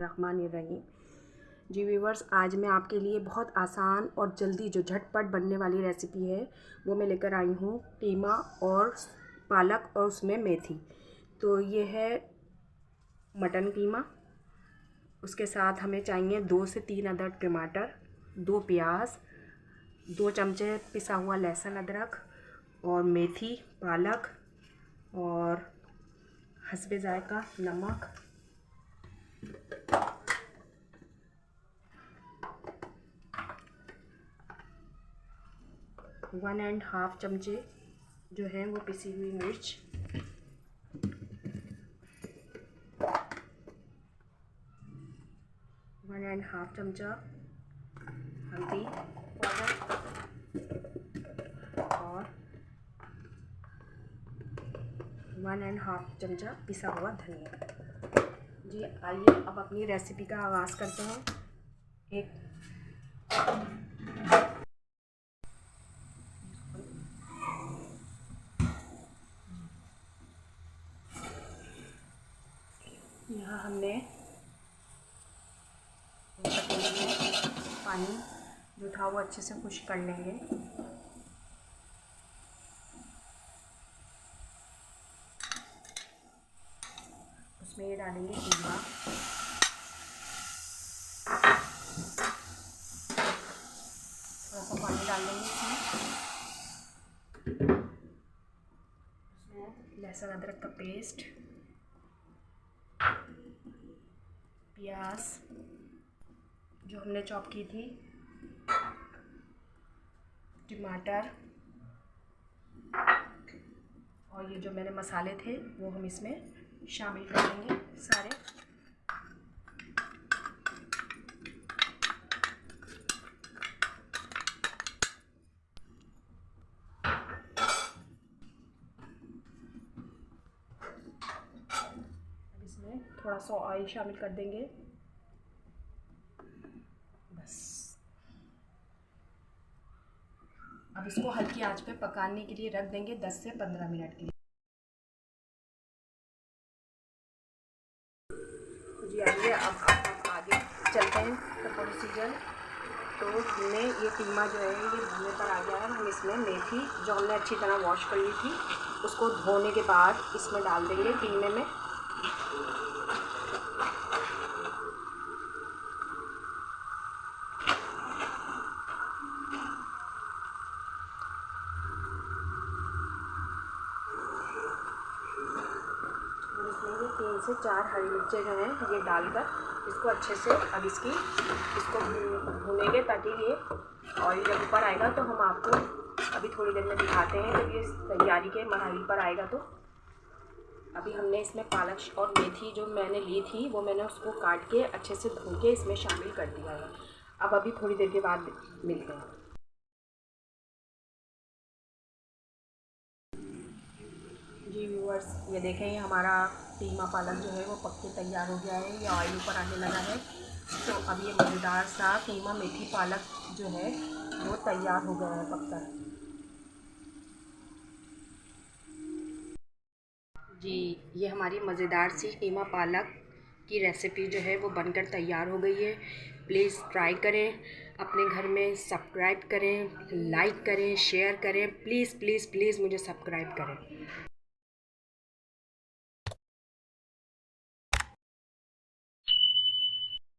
रहमानिर्रहीम। जी viewers, आज मैं आपके लिए बहुत आसान और जल्दी जो झटपट बनने वाली रेसिपी है वो मैं लेकर आई हूँ। कीमा और पालक और उसमें मेथी। तो ये है मटन कीमा। उसके साथ हमें चाहिए 2 से 3 अदद टमाटर, 2 प्याज, 2 चमचे पिसा हुआ लहसुन अदरक और मेथी, पालक और हस्बे जायका नमक, 1½ चमचे जो है वो पिसी हुई मिर्च, 1½ चमचा हल्दी पाउडर और 1½ चमचा पिसा हुआ धनिया। जी आइए अब अपनी रेसिपी का आगाज़ करते हैं। यहाँ हमने पतीले में पानी जो था वो अच्छे से खुश्क कर लेंगे। उसमें ये डालेंगे कीमा, थोड़ा सा पानी डाल देंगे उसमें लहसुन अदरक का पेस्ट, प्याज जो हमने चॉप की थी, टमाटर और ये जो मैंने मसाले थे वो हम इसमें शामिल कर देंगे सारे। अब इसमें थोड़ा सा ऑयल शामिल कर देंगे बस। अब इसको हल्की आंच पे पकाने के लिए रख देंगे 10 से 15 मिनट के लिए। जी आइए अब आगे चलते हैं प्रोसीजर। तो हमने ये कीमा जो है ये भुनने पर आ गया है। हम इसमें मेथी जो हमने अच्छी तरह वॉश कर ली थी उसको धोने के बाद इसमें डाल देंगे कीमे में। इसमें 3 से 4 हरी मिर्चें जो हैं ये डालकर इसको अच्छे से अब इसको भूनेंगे ताकि ये ऑयल जब ऊपर आएगा तो हम आपको अभी थोड़ी देर में दिखाते हैं। जब ये तैयारी के मरहले पर आएगा तो अभी हमने इसमें पालक और मेथी जो मैंने ली थी वो मैंने उसको काट के अच्छे से धो के इसमें शामिल कर दिया है। अब अभी थोड़ी देर के बाद मिलते हैं। जी व्यूअर्स, ये देखें ये हमारा कीमा पालक जो है वो पक के तैयार हो गया है। ये ऑयल ऊपर आने लगा है। तो अब ये मज़ेदार सा कीमा मेथी पालक जो है वो तैयार हो गया है पककर। जी ये हमारी मज़ेदार सी कीमा पालक की रेसिपी जो है वो बनकर तैयार हो गई है। प्लीज़ ट्राई करें, अपने घर में सब्सक्राइब करें, लाइक करें, शेयर करें। प्लीज़ प्लीज़ प्लीज़ मुझे सब्सक्राइब करें।